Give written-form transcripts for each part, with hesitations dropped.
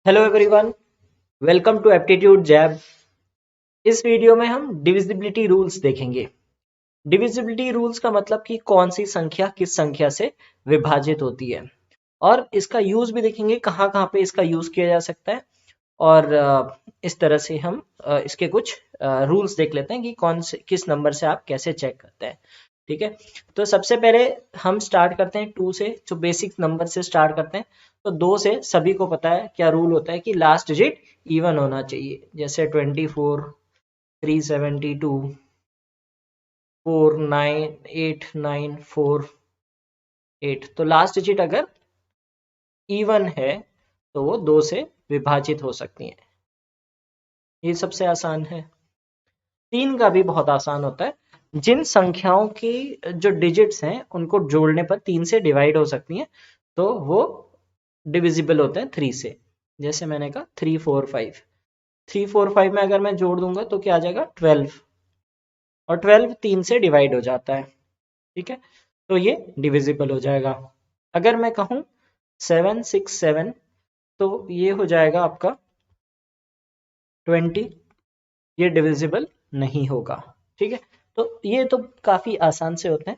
Hello everyone, welcome to Aptitude Jab. इस video में हम डिविजिबिलिटी रूल्स देखेंगे। डिविजिबिलिटी रूल्स का मतलब कि कौन सी संख्या किस संख्या से विभाजित होती है, और इसका यूज भी देखेंगे कहाँ कहाँ पे इसका यूज किया जा सकता है। और इस तरह से हम इसके कुछ रूल्स देख लेते हैं कि कौन से किस नंबर से आप कैसे चेक करते हैं। ठीक है, तो सबसे पहले हम स्टार्ट करते हैं 2 से, जो बेसिक नंबर से स्टार्ट करते हैं। तो 2 से सभी को पता है क्या रूल होता है कि लास्ट डिजिट इवन होना चाहिए। जैसे 24, 372, 498948, तो लास्ट डिजिट अगर इवन है तो वो 2 से विभाजित हो सकती है। ये सबसे आसान है। 3 का भी बहुत आसान होता है। जिन संख्याओं की जो डिजिट्स हैं उनको जोड़ने पर 3 से डिवाइड हो सकती हैं, तो वो डिविजिबल होते हैं 3 से। जैसे मैंने कहा 345, 345 में अगर मैं जोड़ दूंगा तो क्या आ जाएगा 12, और 12 3 से डिवाइड हो जाता है। ठीक है, तो ये डिविजिबल हो जाएगा। अगर मैं कहूँ 767, तो ये हो जाएगा आपका 20, ये डिविजिबल नहीं होगा। ठीक है, तो ये तो काफी आसान से होते हैं।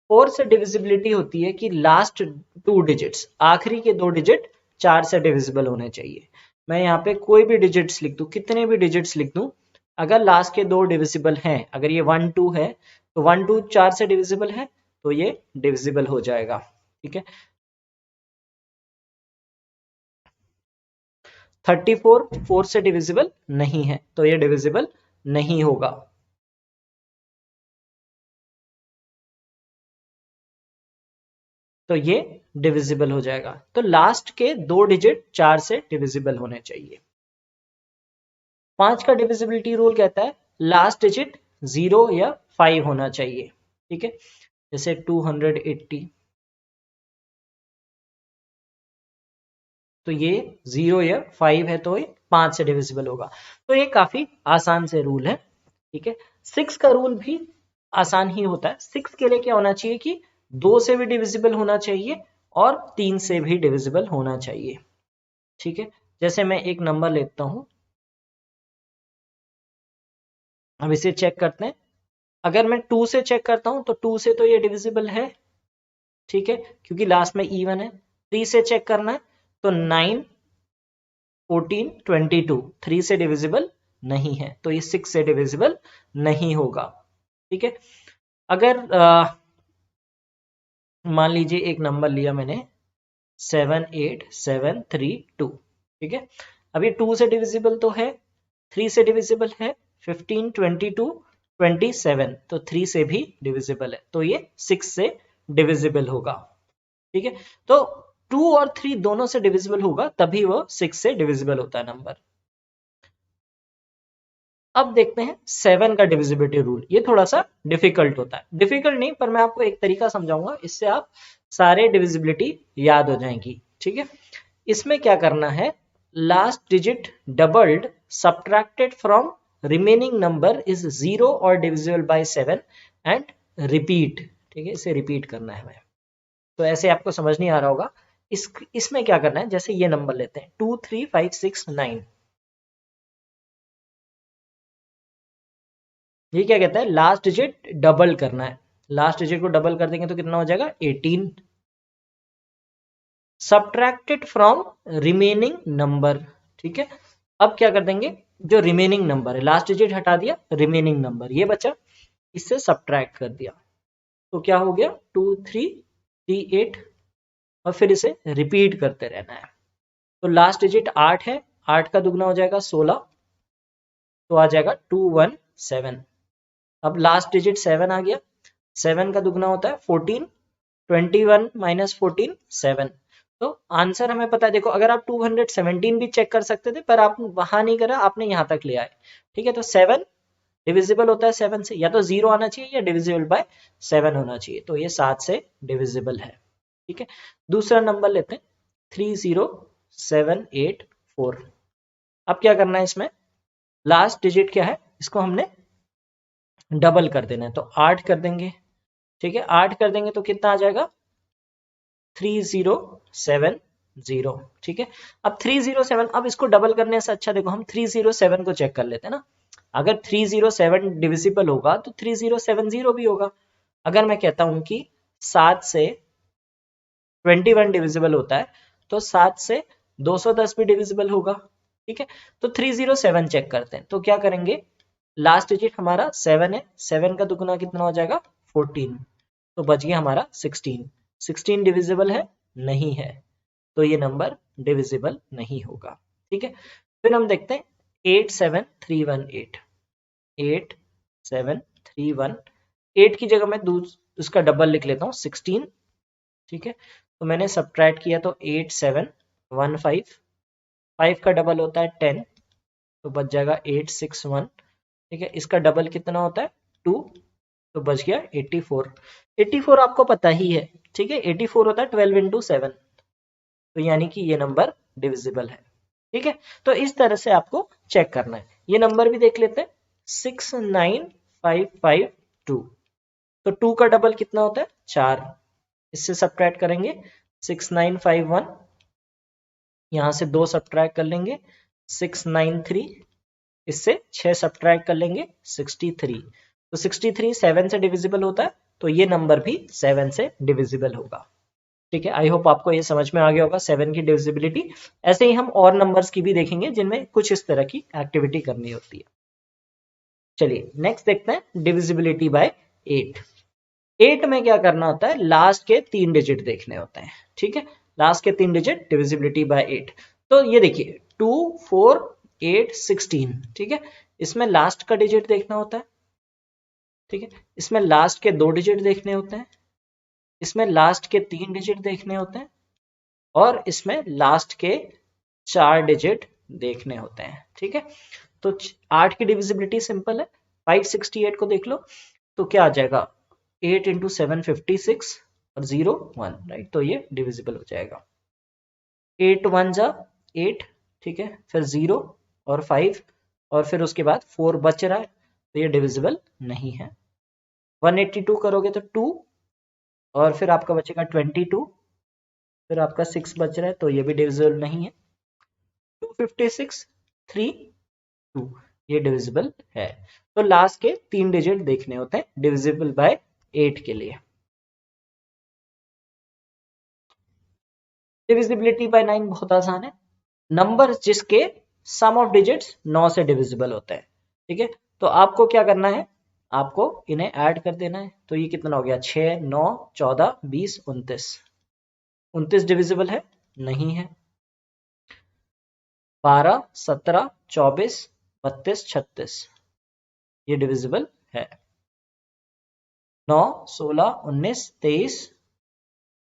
4 से डिविजिबिलिटी होती है कि लास्ट 2 डिजिट्स, आखिरी के 2 डिजिट 4 से डिविजिबल होने चाहिए। मैं यहाँ पे कोई भी डिजिट्स लिख दूं, कितने भी डिजिट्स लिख दूं, अगर लास्ट के 2 डिविजिबल हैं, अगर ये 1 2 है तो 1 2 4 से डिविजिबल है, तो ये डिविजिबल हो जाएगा। ठीक है, 34 4 से डिविजिबल नहीं है, तो ये डिविजिबल नहीं होगा। तो ये डिविजिबल हो जाएगा। तो लास्ट के 2 डिजिट 4 से डिविजिबल होने चाहिए। 5 का डिविजिबिलिटी रूल कहता है लास्ट डिजिट 0 या 5 होना चाहिए। ठीक है, जैसे 280, तो ये 0 या 5 है तो ये 5 से डिविजिबल होगा। तो ये काफी आसान से रूल है। ठीक है, 6 का रूल भी आसान ही होता है। 6 के लिए क्या होना चाहिए कि 2 से भी डिविजिबल होना चाहिए और 3 से भी डिविजिबल होना चाहिए। ठीक है, जैसे मैं एक नंबर लेता हूं, अब इसे चेक करते हैं। अगर मैं 2 से चेक करता हूं तो 2 से तो ये डिविजिबल है। ठीक है, क्योंकि लास्ट में इवन है। 3 से चेक करना है तो 9 14 22 3 से डिविजिबल नहीं है, तो ये 6 से डिविजिबल नहीं होगा। ठीक है, अगर मान लीजिए एक नंबर लिया मैंने 78732। ठीक है, अब ये 2 से डिविजिबल तो है, 3 से डिविजिबल है, 15 22 27, तो 3 से भी डिविजिबल है, तो ये 6 से डिविजिबल होगा। ठीक है, तो 2 और 3 दोनों से डिविजिबल होगा तभी वो 6 से डिविजिबल होता है नंबर। अब देखते हैं 7 का डिविजिबिलिटी रूल। ये थोड़ा सा डिफिकल्ट होता है, डिफिकल्ट नहीं, पर मैं आपको एक तरीका समझाऊंगा, इससे आप सारे डिविजिबिलिटी याद हो जाएंगी। ठीक है, इसमें क्या करना है, last digit doubled subtracted from remaining number is 0 और डिविजिबल बाय 7 एंड रिपीट। ठीक है, इसे रिपीट करना है हमें। तो ऐसे आपको समझ नहीं आ रहा होगा। इसमें क्या करना है, जैसे ये नंबर लेते हैं 2 3 5 6 9, ये क्या कहता है, लास्ट डिजिट डबल करना है। लास्ट डिजिट को डबल कर देंगे तो कितना हो जाएगा 18, सब्ट्रैक्टेड फ्रॉम रिमेनिंग नंबर। ठीक है, अब क्या कर देंगे, जो रिमेनिंग नंबर है, लास्ट डिजिट हटा दिया, रिमेनिंग नंबर ये बचा, इससे सब्ट्रैक्ट कर दिया, तो क्या हो गया 2 3 3 8, और फिर इसे रिपीट करते रहना है। तो लास्ट डिजिट 8 है, 8 का दुगना हो जाएगा 16, तो आ जाएगा 217। अब लास्ट डिजिट 7 आ गया, 7 का दुगना होता है 14, 21 माइनस 14 7। तो आंसर हमें पता है। देखो, अगर आप 217 भी चेक कर सकते थे, पर आप वहां नहीं करा, आपने यहां तक ले आए। ठीक है, तो 7 डिविजिबल होता है 7 से, या तो 0 आना चाहिए या डिविजिबल बाय 7 होना चाहिए, तो ये 7 से डिविजिबल है। ठीक है, दूसरा नंबर लेते हैं 30784। अब क्या करना है, इसमें लास्ट डिजिट क्या है, इसको हमने डबल कर देना है, तो 8 कर देंगे। ठीक है, 8 कर देंगे तो कितना आ जाएगा 307 0, ठीक है। अब 307, अब इसको डबल करने से अच्छा देखो हम 307 को चेक कर लेते हैं ना। अगर 307 डिविजिबल होगा तो 3070 भी होगा। अगर मैं कहता हूं कि 7 से 21 डिविजिबल होता है तो 7 से 210 भी डिविजिबल होगा, ठीक है। तो 307 चेक करते हैं, तो क्या करेंगे, लास्ट डिजिट हमारा 7 है, 7 का दुगुना कितना हो जाएगा 14, तो बच गया हमारा 16। 16 डिविजिबल है, नहीं है, तो ये नंबर डिविजिबल नहीं होगा, ठीक है। फिर हम देखते हैं 87318, 87318 8 की जगह मैं उसका डबल लिख लेता हूँ 16, ठीक है। तो मैंने सब्ट्रैक्ट किया तो 8715, 5 का डबल होता है 10, तो बच जाएगा 861, ठीक है। इसका डबल कितना होता है 2, तो बच गया 84। 84 आपको पता ही है, ठीक है, 84 होता है 12 इंटू 7, तो यानी कि ये नंबर डिविजिबल है, ठीक है। तो इस तरह से आपको चेक करना है। ये नंबर भी देख लेते हैं 69552, तो 2 का डबल कितना होता है 4, इससे सब्ट्रैक्ट करेंगे 6951, यहां से 2 सब्ट्रैक्ट कर लेंगे 693, इससे 6 सब्ट्रैक्ट कर लेंगे 63, तो 63 7 से डिविजिबल होता है, तो ये नंबर भी 7 से डिविजिबल होगा, ठीक है। आई होप आपको ये समझ में आ गया होगा 7 की डिविजिबिलिटी। ऐसे ही हम और नंबर्स की भी देखेंगे जिनमें कुछ इस तरह की एक्टिविटी करनी होती है। चलिए नेक्स्ट देखते हैं डिविजिबिलिटी बाय 8। 8 में क्या करना होता है, लास्ट के 3 डिजिट देखने होते हैं, ठीक है। लास्ट के 3 डिजिट डिविजिबिलिटी बाय 8, तो ये देखिए 2 4 8 16, ठीक है। इसमें लास्ट का डिजिट देखना होता है, ठीक है। इसमें लास्ट के 2 डिजिट देखने होते हैं, इसमें लास्ट के 3 डिजिट देखने होते हैं, और इसमें लास्ट के 4 डिजिट देखने होते हैं, ठीक है। तो 8 की डिविजिबिलिटी सिंपल है, 568 को देख लो, तो क्या आ जाएगा 8 इंटू 7 56 और 0 1, राइट, तो ये डिविजिबल हो जाएगा। 8 1 जा 8, ठीक है, फिर 0 और 5 और फिर उसके बाद 4 बच रहा है, तो ये डिविजिबल नहीं है। 182 करोगे तो 2 और फिर आपका बचेगा 22, फिर आपका 6 बच रहा है, तो ये भी डिविजिबल नहीं है। 256 3 2, ये डिविजिबल है। तो लास्ट के 3 डिजिट देखने होते हैं डिविजिबल बाय 8 के लिए। डिविजिबिलिटी बाय 9 बहुत आसान है, नंबर जिसके सम ऑफ डिजिट्स 9 से डिविजिबल होते हैं, ठीक है। तो आपको क्या करना है, आपको इन्हें ऐड कर देना है, तो ये कितना हो गया 6 9 14 20 29, 29 डिविजिबल है, नहीं है। 12 17 24 32 36, ये डिविजिबल है। 9 16 19 23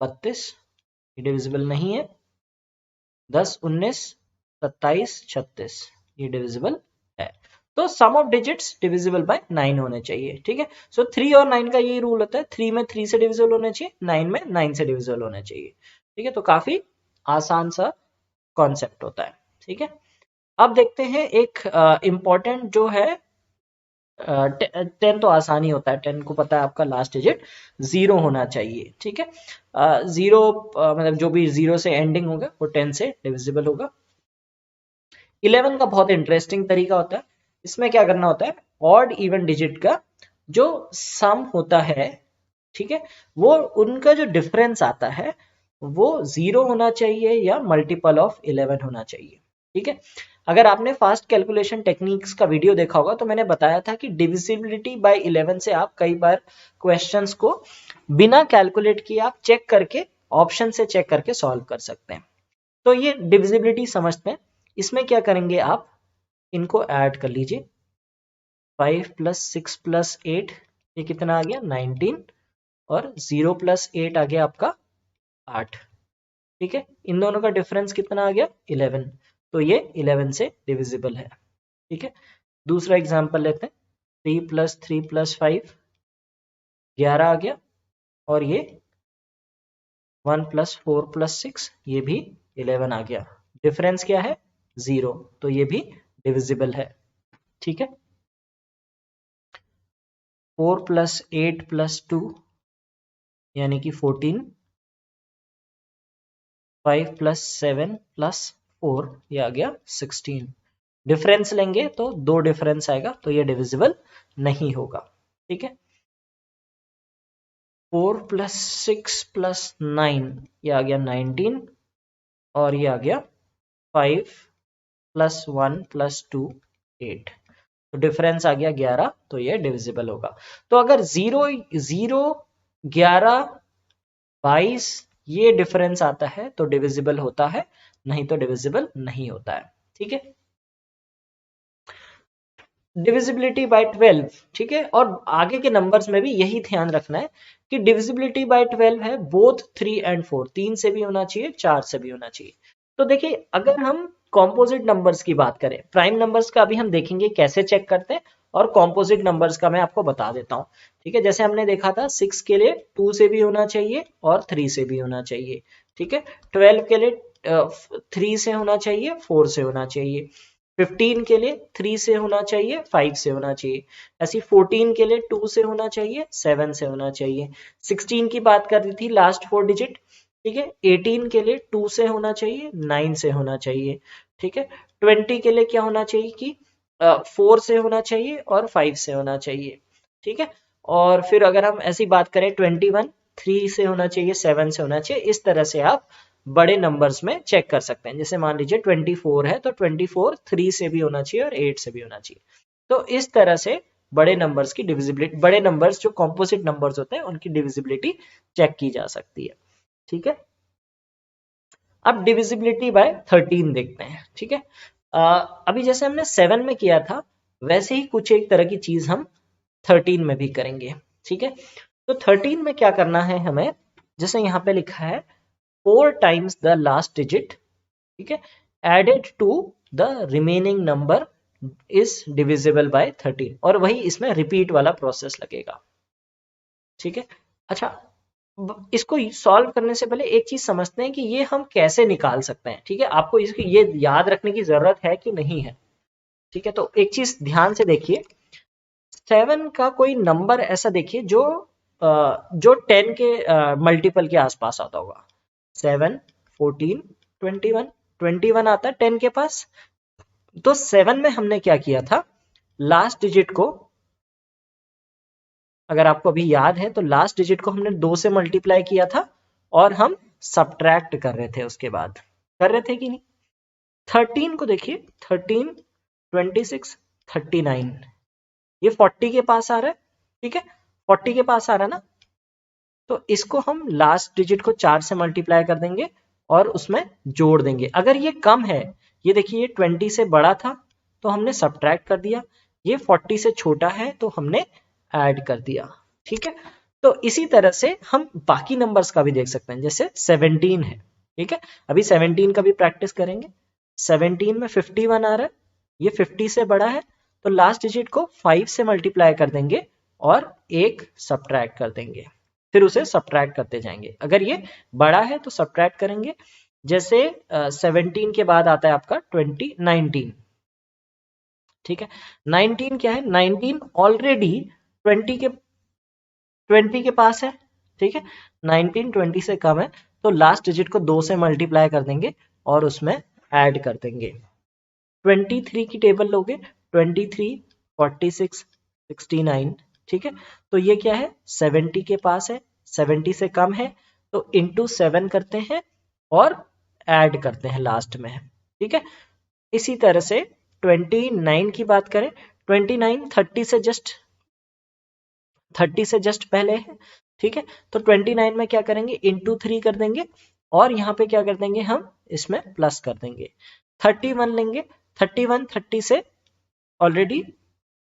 32, ये डिविजिबल नहीं है। 10 19 27 36, ये डिविजिबल है। तो सम ऑफ डिजिट्स डिविजिबल बाय 9 होने चाहिए, ठीक है। सो 3 और 9 का यही रूल होता है, 3 में 3 से डिविजिबल होने चाहिए, 9 में 9 से डिविजिबल होने चाहिए, ठीक है। तो काफी आसान सा कॉन्सेप्ट होता है, ठीक है। अब देखते हैं एक इंपॉर्टेंट जो है 10 तो आसान ही होता है, 10 को पता है आपका लास्ट डिजिट 0 होना चाहिए, ठीक है। 0 मतलब जो भी 0 से एंडिंग होगा वो 10 से डिविजिबल होगा। 11 का बहुत इंटरेस्टिंग तरीका होता है, इसमें क्या करना होता है, ऑड इवन डिजिट का जो सम होता है, ठीक है, वो उनका जो डिफरेंस आता है वो 0 होना चाहिए या मल्टीपल ऑफ 11 होना चाहिए, ठीक है। अगर आपने फास्ट कैलकुलेशन टेक्निक्स का वीडियो देखा होगा तो मैंने बताया था कि डिविजिबिलिटी बाय 11 से आप कई बार क्वेश्चंस को बिना कैलकुलेट किए आप चेक करके ऑप्शन से चेक करके सॉल्व कर सकते हैं। तो ये डिविजिबिलिटी समझते हैं, इसमें क्या करेंगे आप इनको ऐड कर लीजिए, 5 प्लस 6 प्लस 8, ये कितना आ गया 19, और 0 प्लस 8 आ गया आपका 8, ठीक है। इन दोनों का डिफरेंस कितना आ गया 11, तो ये 11 से डिविजिबल है, ठीक है। दूसरा एग्जांपल लेते हैं, 3 प्लस 3 प्लस 5 11 आ गया, और ये 1 प्लस 4 प्लस 6 ये भी 11 आ गया, डिफरेंस क्या है 0, तो ये भी डिविजिबल है, ठीक है। 4 प्लस 8 प्लस 2 यानी कि 14, 5 प्लस 7 प्लस 4, ये आ गया 16। डिफरेंस लेंगे तो 2 डिफरेंस आएगा, तो ये डिविजिबल नहीं होगा। ठीक है, 4 प्लस 6 प्लस 9, ये आ गया 19, और ये आ गया 5 प्लस 1 प्लस 2 8, तो डिफरेंस आ गया 11, तो ये डिविजिबल होगा। तो अगर 0 0 11 22 ये डिफरेंस आता है तो डिविजिबल होता है, नहीं तो डिविजिबल नहीं होता है। ठीक है, डिविजिबिलिटी बाय 12। ठीक है, और आगे के नंबर्स में भी यही ध्यान रखना है कि डिविजिबिलिटी बाय 12 है बोथ 3 एंड 4, 3 से भी होना चाहिए, 4 से भी होना चाहिए। तो देखिए, अगर हम कॉम्पोजिट नंबर्स की बात करें, प्राइम नंबर्स का अभी हम देखेंगे कैसे चेक करते हैं, और कॉम्पोजिट नंबर्स का मैं आपको बता देता हूँ। ठीक है, जैसे हमने देखा था 6 के लिए 2 से भी होना चाहिए और 3 से भी होना चाहिए। ठीक है, 12 के लिए 3 से होना चाहिए, 4 से होना चाहिए। 15 के लिए 3 से होना चाहिए, 5 से होना चाहिए। ऐसी 14 के लिए 2 से होना चाहिए, 7 से होना चाहिए। 16 की बात कर रही थी, लास्ट 4 डिजिट। ठीक है, 18 के लिए 2 से होना चाहिए, 9 से होना चाहिए। ठीक है, 20 के लिए क्या होना चाहिए कि 4 से होना चाहिए और 5 से होना चाहिए। ठीक है, और फिर अगर हम ऐसी बात करें 21, 3 से होना चाहिए, 7 से होना चाहिए। इस तरह से आप बड़े नंबर्स में चेक कर सकते हैं। जैसे मान लीजिए 24 है, तो 24 3 से भी होना चाहिए और 8 से भी होना चाहिए। तो इस तरह से बड़े नंबर्स की डिविजिबिलिटी, बड़े नंबर्स जो कॉम्पोजिट नंबर्स होते हैं उनकी डिविजिबिलिटी चेक की जा सकती है। ठीक है, अब डिविजिबिलिटी बाय 13 देखते हैं। ठीक है, अभी जैसे हमने 7 में किया था, वैसे ही कुछ एक तरह की चीज हम 13 में भी करेंगे। ठीक है, तो 13 में क्या करना है हमें, जैसे यहाँ पे लिखा है 4 टाइम्स द लास्ट डिजिट, ठीक है, added to the remaining number is divisible by 13, और वही इसमें रिपीट वाला प्रोसेस लगेगा। ठीक है, अच्छा, इसको सॉल्व करने से पहले एक चीज समझते हैं कि ये हम कैसे निकाल सकते हैं। ठीक है, आपको इसकी ये याद रखने की जरूरत है कि नहीं है। ठीक है, तो एक चीज ध्यान से देखिए, 7 का कोई नंबर ऐसा देखिए जो 10 के मल्टीपल के आसपास आता होगा। 7, 14, 21, 21 आता है 10 के पास। तो 7 में हमने क्या किया था, लास्ट डिजिट को, अगर आपको अभी याद है, तो लास्ट डिजिट को हमने 2 से मल्टीप्लाई किया था और हम सब्ट्रैक्ट कर रहे थे, उसके बाद कर रहे थे कि नहीं। 13 को देखिए, 13, 26, 39, ये 40 के पास आ रहा है। ठीक है, 40 के पास आ रहा है ना, तो इसको हम लास्ट डिजिट को 4 से मल्टीप्लाई कर देंगे और उसमें जोड़ देंगे। अगर ये कम है, ये देखिए ये 20 से बड़ा था तो हमने सब्ट्रैक्ट कर दिया, ये 40 से छोटा है तो हमने ऐड कर दिया। ठीक है, तो इसी तरह से हम बाकी नंबर्स का भी देख सकते हैं। जैसे 17 है, ठीक है, अभी 17 का भी प्रैक्टिस करेंगे। 17 में 51 आ रहा है, ये 50 से बड़ा है, तो लास्ट डिजिट को 5 से मल्टीप्लाई कर देंगे और एक सब्ट्रैक्ट कर देंगे, फिर उसे सब्ट्रैक्ट करते जाएंगे। अगर ये बड़ा है तो सब्ट्रैक्ट करेंगे। जैसे 17 के बाद आता है आपका 19। ठीक है, 19 क्या है, 19 ऑलरेडी 20 के पास है। ठीक है, 19 20 से कम है, तो लास्ट डिजिट को 2 से मल्टीप्लाई कर देंगे और उसमें ऐड कर देंगे। 23 की टेबल लोगे, 23, 46, 69। ठीक है, तो ये क्या है, 70 के पास है, 70 से कम है, तो इंटू 7 करते हैं और ऐड करते हैं लास्ट में। ठीक है, इसी तरह से 29 की बात करें, 29 30 से जस्ट पहले है। ठीक है, तो 29 में क्या करेंगे, इंटू 3 कर देंगे और यहाँ पे क्या कर देंगे, हम इसमें प्लस कर देंगे। 31 लेंगे, 31 30 से ऑलरेडी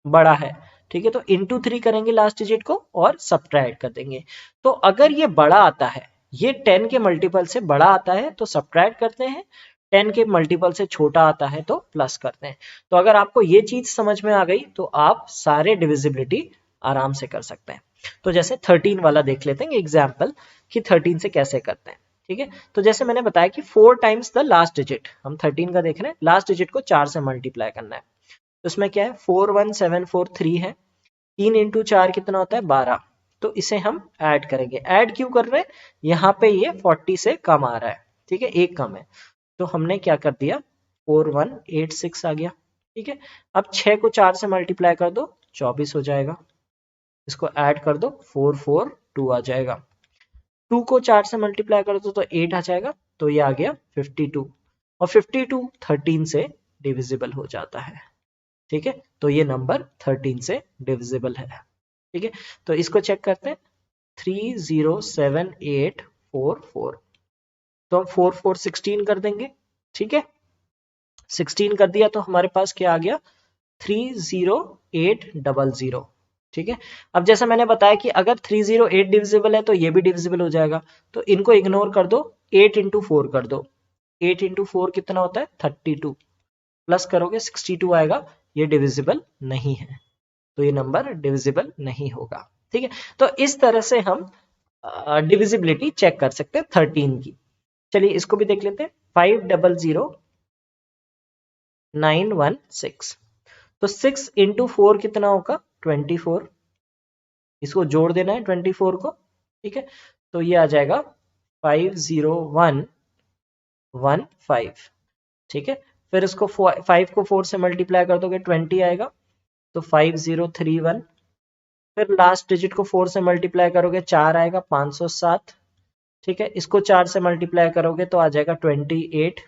बड़ा है। ठीक है, तो इंटू 3 करेंगे लास्ट डिजिट को और सब्ट्रैक्ट कर देंगे। तो अगर ये बड़ा आता है, ये 10 के मल्टीपल से बड़ा आता है तो सब्ट्रैक्ट करते हैं, 10 के मल्टीपल से छोटा आता है तो प्लस करते हैं। तो अगर आपको ये चीज समझ में आ गई तो आप सारे डिविजिबिलिटी आराम से कर सकते हैं। तो जैसे 13 वाला देख लेते हैं एग्जाम्पल कि 13 से कैसे करते हैं। ठीक है, तो जैसे मैंने बताया कि 4 टाइम्स द लास्ट डिजिट, हम 13 का देख रहे हैं, लास्ट डिजिट को 4 से मल्टीप्लाई करना है। तो इसमें क्या है, 41743 है, 3 इंटू 4 कितना होता है, 12। तो इसे हम ऐड करेंगे। ऐड क्यों कर रहे हैं, यहाँ पे ये 40 से कम आ रहा है। ठीक है, एक कम है, तो हमने क्या कर दिया 4186 आ गया। ठीक है, अब 6 को 4 से मल्टीप्लाई कर दो 24 हो जाएगा, इसको ऐड कर दो 442 आ जाएगा। 2 को 4 से मल्टीप्लाई कर दो तो 8 आ जाएगा, तो ये आ गया 52, और 52 13 से डिविजिबल हो जाता है। ठीक है, तो ये नंबर 13 से डिविजिबल है। ठीक है, तो इसको चेक करते हैं 307844, तो हम 4 4 16 कर देंगे। ठीक है, 16 कर दिया तो हमारे पास क्या आ गया 30800। ठीक है, अब जैसा मैंने बताया कि अगर 308 डिविजिबल है तो ये भी डिविजिबल हो जाएगा, तो इनको इग्नोर कर दो, 8 इंटू 4 कर दो, 8 इंटू 4 कितना होता है 32, प्लस करोगे 62 आएगा, ये डिविजिबल नहीं है, तो ये नंबर डिविजिबल नहीं होगा। ठीक है, तो इस तरह से हम डिविजिबिलिटी चेक कर सकते हैं 13 की। चलिए इसको भी देख लेते हैं, 500916, तो 6 इंटू 4 कितना होगा 24, इसको जोड़ देना है 24 को। ठीक है, तो ये आ जाएगा 50115। ठीक है, फिर इसको 5 को 4 से मल्टीप्लाई कर दोगे 20 आएगा, तो 5031, फिर लास्ट डिजिट को 4 से मल्टीप्लाई करोगे 4 आएगा 507। ठीक है, इसको 4 से मल्टीप्लाई करोगे तो आ जाएगा 28,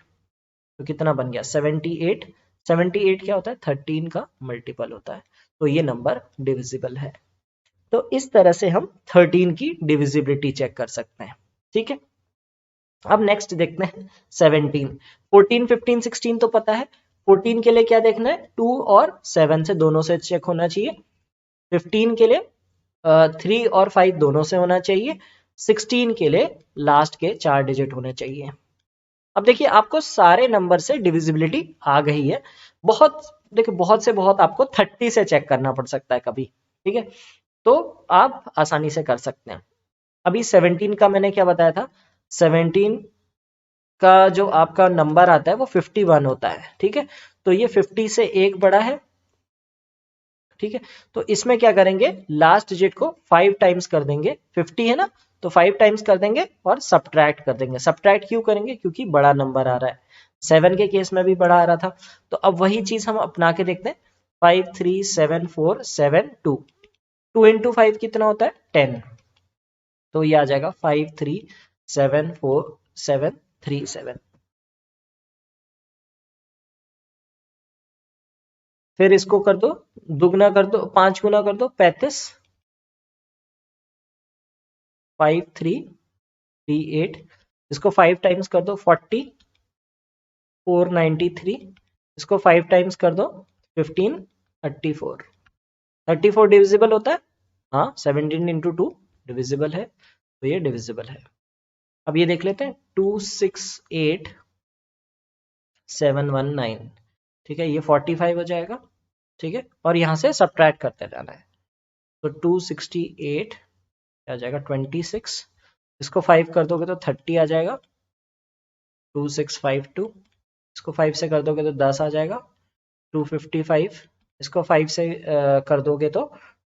तो कितना बन गया 78। 78 क्या होता है 13 का मल्टीपल होता है, तो ये नंबर डिविजिबल है। तो इस तरह से हम 13 की डिविजिबिलिटी चेक कर सकते हैं। ठीक है, अब नेक्स्ट देखते हैं 17। 14 15 16 तो पता है, 14 के लिए क्या देखना है 2 और 7 से दोनों से चेक होना चाहिए, 15 के लिए 3 और 5 दोनों से होना चाहिए, 16 के लिए लास्ट के 4 डिजिट होने चाहिए। अब देखिए आपको सारे नंबर से डिविजिबिलिटी आ गई है, बहुत देखिए बहुत से बहुत आपको 30 से चेक करना पड़ सकता है कभी। ठीक है, तो आप आसानी से कर सकते हैं। अभी 17 का मैंने क्या बताया था, 17 का जो आपका नंबर आता है वो 51 होता है। ठीक है, तो ये 50 से एक बड़ा है। ठीक है, तो इसमें क्या करेंगे लास्ट डिजिट को 5 टाइम्स कर देंगे, 50 है ना, तो 5 टाइम्स कर देंगे और सब्ट्रैक्ट कर देंगे। सब्ट्रैक्ट क्यों करेंगे, क्योंकि बड़ा नंबर आ रहा है, 7 के केस में भी बड़ा आ रहा था, तो अब वही चीज हम अपना के देखते हैं। 53747 2 इंटू 5 कितना होता है 10, तो ये आ जाएगा 5374737। फिर इसको कर दो दुगना कर दो, 5 गुना कर दो 35, 5338, इसको 5 टाइम्स कर दो 40, 493, इसको 5 टाइम्स कर दो 15, 34। 34 डिविजिबल होता है, हाँ 17 इंटू 2 डिविजिबल है, तो ये डिविजिबल है। अब ये देख लेते हैं 268719। ठीक है, ये 45 हो जाएगा। ठीक है, और यहाँ से सब्ट्रैक्ट करते जाना है, तो 268 आ जाएगा 26, इसको 5 कर दोगे तो 30 आ जाएगा, 2652, इसको 5 से कर दोगे तो 10 आ जाएगा, 255, इसको 5 से कर दोगे तो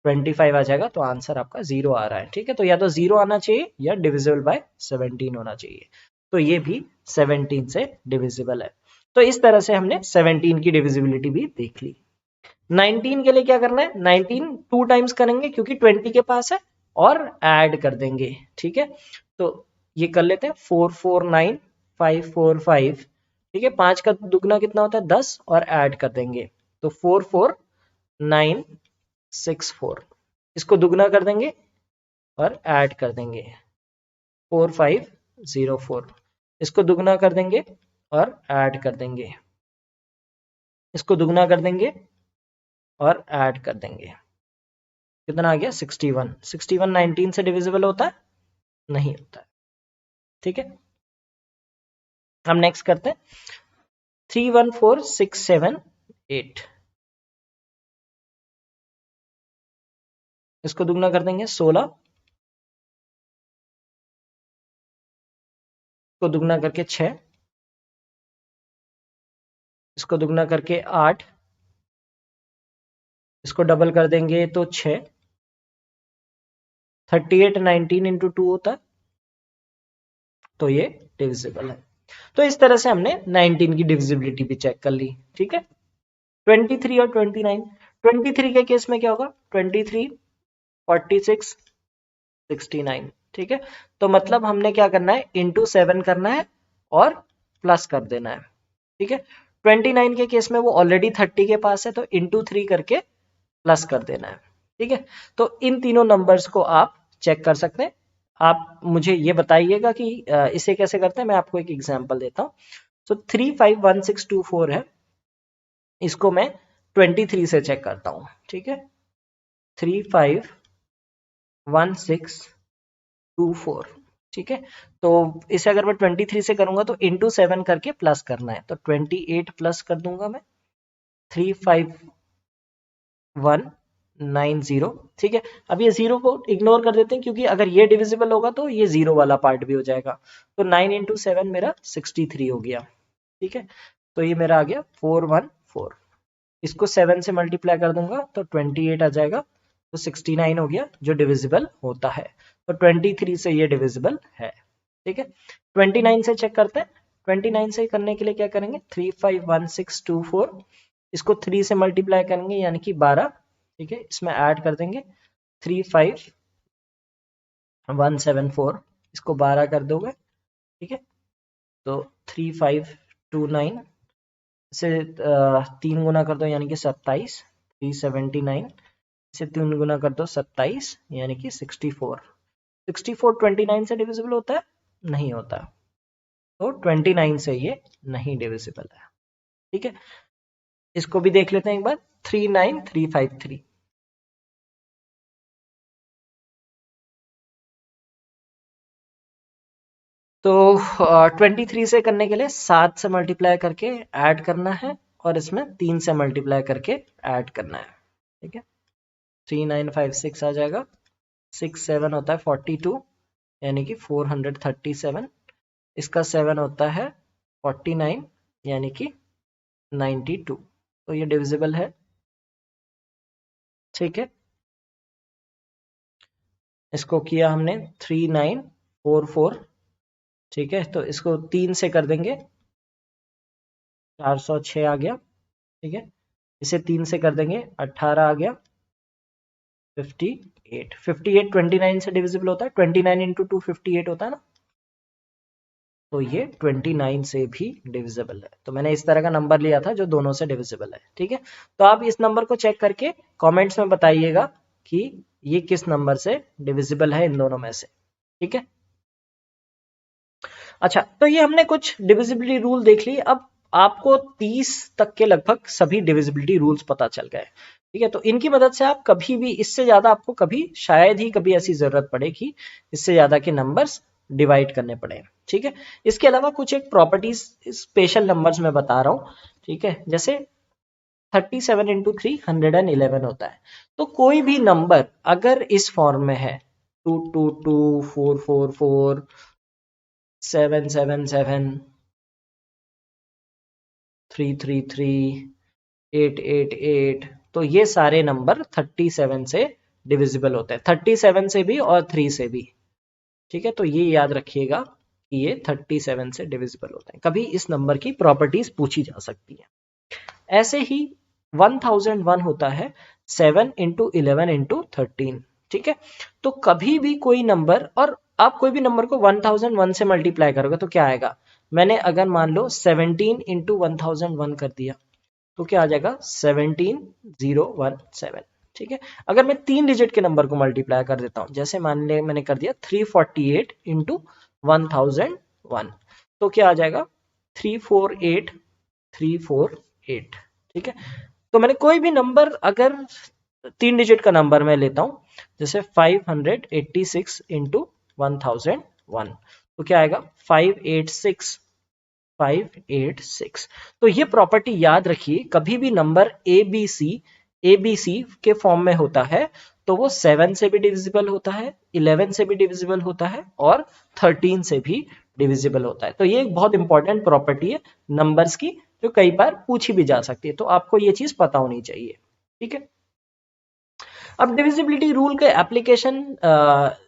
25 आ जाएगा, तो आंसर आपका 0 आ रहा है। ठीक है, तो या तो 0 आना चाहिए या डिविजिबल बाय 17 होना चाहिए, तो ये भी 17 से डिविजिबल है। तो इस तरह से हमने 17 की डिविजिबिलिटी भी देख ली। 19 के लिए क्या करना है, 19 2 टाइम्स करेंगे क्योंकि 20 के पास है, और ऐड कर देंगे। ठीक है, तो ये कर लेते हैं 449545। ठीक है, 5 का दुगना कितना होता है 10, और ऐड कर देंगे, तो 44964, इसको दुगना कर देंगे और ऐड कर देंगे 4504, इसको दुगना कर देंगे और ऐड कर देंगे, इसको दुगना कर देंगे और ऐड कर देंगे, कितना आ गया 61। 61 19 से डिविजिबल होता है, नहीं होता है। ठीक है, हम नेक्स्ट करते हैं 314678, इसको दुगना कर देंगे 16, इसको दुगना करके 6, इसको दुगना करके 8, इसको डबल कर देंगे तो 6। 38 19 इंटू 2 होता है, तो ये डिविजिबल है। तो इस तरह से हमने 19 की डिविजिबिलिटी भी चेक कर ली। ठीक है, 23 और 29। 23 के केस में क्या होगा, 23, 46, 69। ठीक है, तो मतलब हमने क्या करना है, इंटू 7 करना है और प्लस कर देना है। ठीक है, 29 के केस में वो ऑलरेडी 30 के पास है, तो इंटू 3 करके प्लस कर देना है। ठीक है, तो इन तीनों नंबर्स को आप चेक कर सकते हैं। आप मुझे ये बताइएगा कि इसे कैसे करते हैं। मैं आपको एक एग्जांपल देता हूँ। तो 351624 है, इसको मैं 23 से चेक करता हूँ। ठीक है, 351624। ठीक है, तो इसे अगर मैं 23 से करूंगा तो इंटू 7 करके प्लस करना है, तो 28 प्लस कर दूंगा मैं 35190। ठीक है, अब ये जीरो को इग्नोर कर देते हैं, क्योंकि अगर ये डिविजिबल होगा तो ये जीरो वाला पार्ट भी हो जाएगा। तो 9 इंटू 7 मेरा 63 हो गया। ठीक है, तो ये मेरा आ गया 414। इसको 7 से मल्टीप्लाई कर दूंगा तो 28 आ जाएगा, तो 69 हो गया जो डिविजिबल होता है। तो 23 से ये डिविजिबल है। ठीक है, 29 से चेक करते हैं। 29 से करने के लिए क्या करेंगे, 351624, इसको 3 से मल्टीप्लाई करेंगे यानी कि 12। ठीक है, इसमें ऐड कर देंगे 35174, इसको 12 कर दोगे। ठीक है, तो 3529 से 3 गुना कर दो यानी कि 27, 379 से 3 गुना कर दो 27 यानी कि 64। 64 29 से डिविजिबल होता है, नहीं होता, तो 29 से ये नहीं डिविजिबल है। ठीक है, इसको भी देख लेते हैं एक बार, 39353। तो 23 से करने के लिए 7 से मल्टीप्लाई करके ऐड करना है और इसमें 3 से मल्टीप्लाई करके ऐड करना है। ठीक है, 3956 आ जाएगा, 6 7 होता है 42 यानी कि 437, इसका 7 होता है 49 यानी कि 92, तो ये डिविजिबल है। ठीक है, इसको किया हमने 3944। ठीक है, तो इसको 3 से कर देंगे, 406 आ गया। ठीक है, इसे 3 से कर देंगे, 18 आ गया, 58। 58 29 से डिविजिबल होता है, 29 इंटू 2 58 होता है ना, तो ये 29 से भी डिविजिबल है। तो मैंने इस तरह का नंबर लिया था जो दोनों से डिविजिबल है। ठीक है, तो आप इस नंबर को चेक करके कमेंट्स में बताइएगा कि ये किस नंबर से डिविजिबल है इन दोनों में से। ठीक है, अच्छा, तो ये हमने कुछ डिविजिबिलिटी रूल देख लिए। अब आपको 30 तक के लगभग सभी डिविजिबिलिटी रूल्स पता चल गए। ठीक है, तो इनकी मदद से आप कभी भी, इससे ज्यादा आपको कभी शायद ही कभी ऐसी जरूरत पड़े कि इससे ज्यादा के नंबर्स डिवाइड करने पड़े। ठीक है, इसके अलावा कुछ एक प्रॉपर्टीज स्पेशल नंबर्स में बता रहा हूं। ठीक है, जैसे 37 इंटू 3 111 होता है। तो कोई भी नंबर अगर इस फॉर्म में है 222 444 777 333 888, तो ये सारे नंबर 37 से डिविजिबल होते हैं, 37 से भी और 3 से भी। ठीक है, तो ये याद रखिएगा कि ये 37 से डिविजिबल होते हैं। कभी इस नंबर की प्रॉपर्टीज पूछी जा सकती है। ऐसे ही 1001 होता है 7 इंटू 11 इंटू 13। ठीक है, तो कभी भी कोई नंबर, और आप कोई भी नंबर को 1001 से मल्टीप्लाई करोगे तो क्या आएगा, मैंने अगर मान लो 17 इंटू 1001 कर दिया तो क्या आ जाएगा 17017। ठीक है, अगर मैं 3 डिजिट के नंबर को मल्टीप्लाई कर देता हूं, जैसे मान ले मैंने कर दिया 348 इंटू 1001, तो क्या आ जाएगा 348348। ठीक है, तो मैंने कोई भी नंबर अगर 3 डिजिट का नंबर मैं लेता हूं, जैसे 586 इंटू 1001, तो क्या आएगा 586। तो ये प्रॉपर्टी याद रखिए, कभी भी नंबर एबीसी के फॉर्म में होता है तो वो 7 से भी डिविजिबल होता है, 11 से भी डिविजिबल होता है और 13 से भी डिविजिबल होता है। तो ये एक बहुत इंपॉर्टेंट प्रॉपर्टी है नंबर्स की, जो कई बार पूछी भी जा सकती है, तो आपको ये चीज पता होनी चाहिए। ठीक है, अब डिविजिबिलिटी रूल के एप्लीकेशन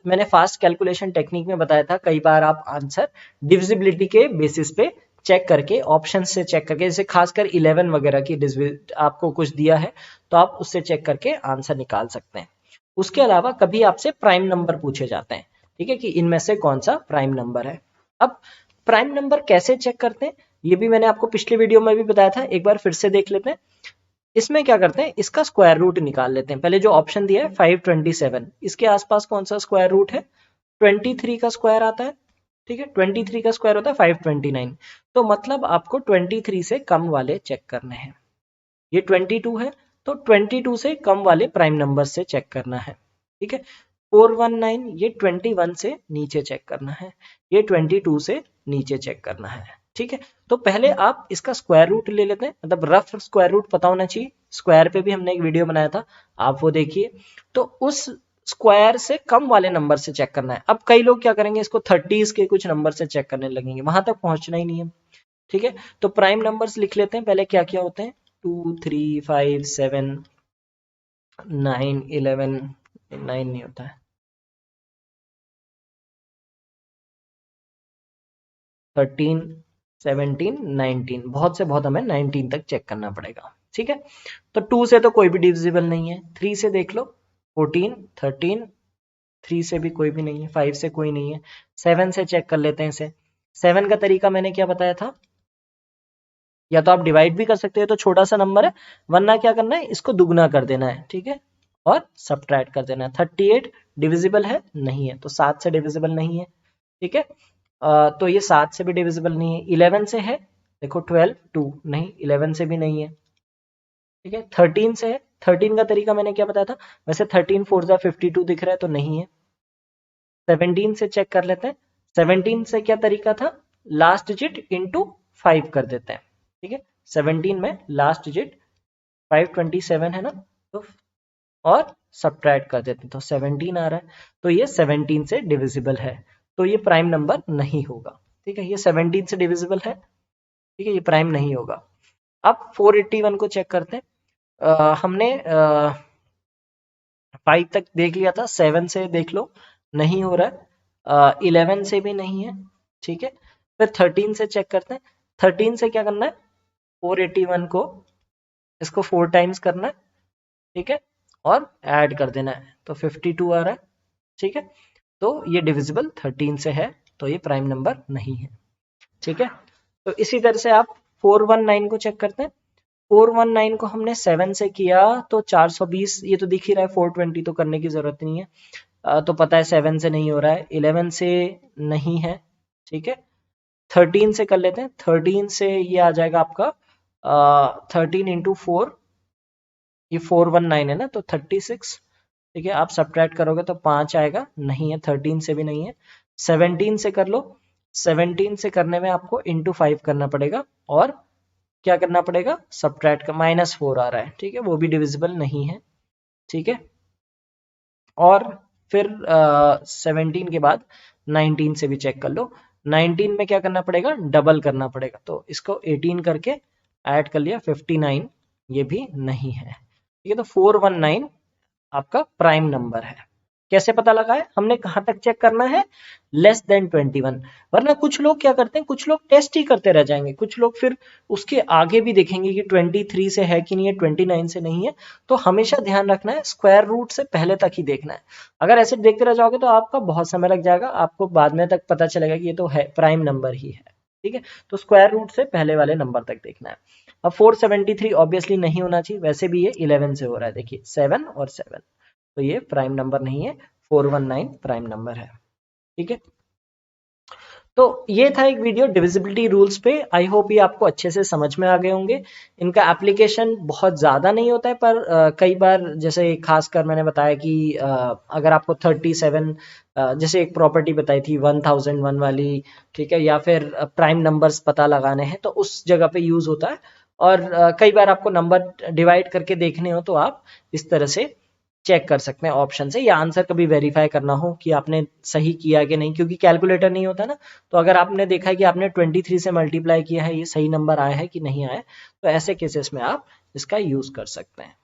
मैंने फास्ट कैलकुलेशन टेक्निक में बताया था। कई बार आप आंसर डिविजिबिलिटी के बेसिस पे चेक करके, ऑप्शन से चेक करके, जैसे खासकर 11 वगैरह की आपको कुछ दिया है तो आप उससे चेक करके आंसर निकाल सकते हैं। उसके अलावा कभी आपसे प्राइम नंबर पूछे जाते हैं, ठीक है, कि इनमें से कौन सा प्राइम नंबर है। अब प्राइम नंबर कैसे चेक करते हैं ये भी मैंने आपको पिछले वीडियो में भी बताया था, एक बार फिर से देख लेते हैं। इसमें क्या करते हैं, इसका स्क्वायर रूट निकाल लेते हैं। पहले जो ऑप्शन दिया है 527, इसके आसपास कौन सा स्क्वायर रूट है, 23 का स्क्वायर आता है, ठीक है, 23 का स्क्वायर होता है 529। तो मतलब आपको 23 से कम वाले चेक करने हैं। ये 22 है तो 22 से कम वाले प्राइम नंबर से चेक करना है, ठीक है। 419 ये 21 से नीचे चेक करना है, ये 22 से नीचे चेक करना है, ठीक है। तो पहले आप इसका स्क्वायर रूट ले लेते हैं, मतलब रफ स्क्वायर रूट पता होना चाहिए। स्क्वायर पे भी हमने एक वीडियो बनाया था, आप वो देखिए। तो उस स्क्वायर से कम वाले नंबर से चेक करना है। अब कई लोग क्या करेंगे, इसको 30s के कुछ नंबर से चेक करने लगेंगे, वहां तक पहुंचना ही नहीं है, ठीक है। तो प्राइम नंबर्स लिख लेते हैं पहले, क्या क्या होते हैं, 2 3 5 7 9 11, 9 नहीं होता है, 13 17 19, बहुत से बहुत हमें 19 तक चेक करना पड़ेगा, ठीक है। तो 2 से तो कोई भी डिविजिबल नहीं है, 3 से देख लो 14 13, 3 से भी कोई भी नहीं है, 5 से कोई नहीं है, 7 से चेक कर लेते हैं इसे। 7 का तरीका मैंने क्या बताया था, या तो आप डिवाइड भी कर सकते हो तो छोटा सा नंबर है, वरना क्या करना है, इसको दुगना कर देना है, ठीक है, और सब्ट्रैक्ट कर देना है। 38 डिविजिबल है, नहीं है, तो 7 से डिविजिबल नहीं है, ठीक है। तो ये 7 से भी डिविजिबल नहीं है। 11 से है, देखो 12 2 नहीं, 11 से भी नहीं है, ठीक है। 13 से है, 13 का तरीका मैंने क्या बताया था, वैसे 13 4 जा 52 दिख रहा है तो नहीं है। 17 से चेक कर लेते हैं, 17 से क्या तरीका था, लास्ट डिजिट इंटू 5 कर देते हैं, ठीक है। 17 में लास्ट डिजिट 527 है ना, तो और सब्ट्रैक्ट कर देते हैं तो 17 आ रहा है, तो ये 17 से डिविजिबल है, तो ये प्राइम नंबर नहीं होगा, ठीक है। ये 17 से डिविजिबल है, ठीक है, ये प्राइम नहीं होगा। अब 481 को चेक करते हैं। हमने 5 तक देख लिया था, 7 से देख लो, नहीं हो रहा है, 11 से भी नहीं है, ठीक है। फिर 13 से चेक करते हैं। 13 से क्या करना है, 481 को इसको 4 टाइम्स करना है, ठीक है, और ऐड कर देना है, तो 52 आ रहा है, ठीक है। तो ये डिविजिबल 13 से है, तो ये प्राइम नंबर नहीं है, ठीक है। तो इसी तरह से आप 419 को चेक करते हैं। 419 को हमने 7 से किया तो 420, ये तो दिख ही रहा है, 420 तो करने की जरूरत नहीं है, तो पता है 7 से नहीं हो रहा है, 11 से नहीं है, ठीक है। 13 से कर लेते हैं, 13 से ये आ जाएगा आपका 13 इंटू 4, ये 419 है ना, तो 36, ठीक है। आप सब्ट्रैक्ट करोगे तो 5 आएगा, नहीं है, 13 से भी नहीं है। 17 से कर लो, 17 से करने में आपको इंटू 5 करना पड़ेगा, और क्या करना पड़ेगा, सब्ट्रैक्ट का, -4 आ रहा है, ठीक है, वो भी डिविजिबल नहीं है, ठीक है। और फिर 17 के बाद 19 से भी चेक कर लो। 19 में क्या करना पड़ेगा, डबल करना पड़ेगा, तो इसको 18 करके ऐड कर लिया 59, ये भी नहीं है, ठीक है। तो 419 आपका प्राइम नंबर है। कैसे पता लगा है, हमने कहां तक चेक करना है, लेस देन 21, वरना कुछ लोग क्या करते हैं, कुछ लोग टेस्ट ही करते रह जाएंगे, कुछ लोग फिर उसके आगे भी देखेंगे कि 23 से है कि नहीं है, 29 से नहीं है। तो हमेशा ध्यान रखना है, स्क्वायर रूट से पहले तक ही देखना है। अगर ऐसे देखते रह जाओगे तो आपका बहुत समय लग जाएगा, आपको बाद में तक पता चलेगा कि ये तो है, प्राइम नंबर ही है, ठीक है। तो स्क्वायर रूट से पहले वाले नंबर तक देखना है। अब 473 ऑब्वियसली नहीं होना चाहिए, वैसे भी ये 11 से हो रहा है, देखिए 7 और 7, तो ये प्राइम नंबर नहीं है, 419 प्राइम नंबर है, ठीक है। तो ये था एक वीडियो डिविजिबिलिटी रूल्स पे। आई होप ये आपको अच्छे से समझ में आ गए होंगे। इनका एप्लीकेशन बहुत ज़्यादा नहीं होता है, पर कई बार, जैसे खासकर मैंने बताया कि अगर आपको 37, जैसे एक प्रॉपर्टी बताई थी 1001 वाली, ठीक है, या फिर प्राइम नंबर्स पता लगाने हैं, तो उस जगह पे यूज़ होता है। और कई बार आपको नंबर डिवाइड करके देखने हो तो आप इस तरह से चेक कर सकते हैं ऑप्शन से, या आंसर कभी वेरीफाई करना हो कि आपने सही किया कि नहीं, क्योंकि कैलकुलेटर नहीं होता ना, तो अगर आपने देखा है कि आपने 23 से मल्टीप्लाई किया है, ये सही नंबर आया है कि नहीं आया, तो ऐसे केसेस में आप इसका यूज कर सकते हैं।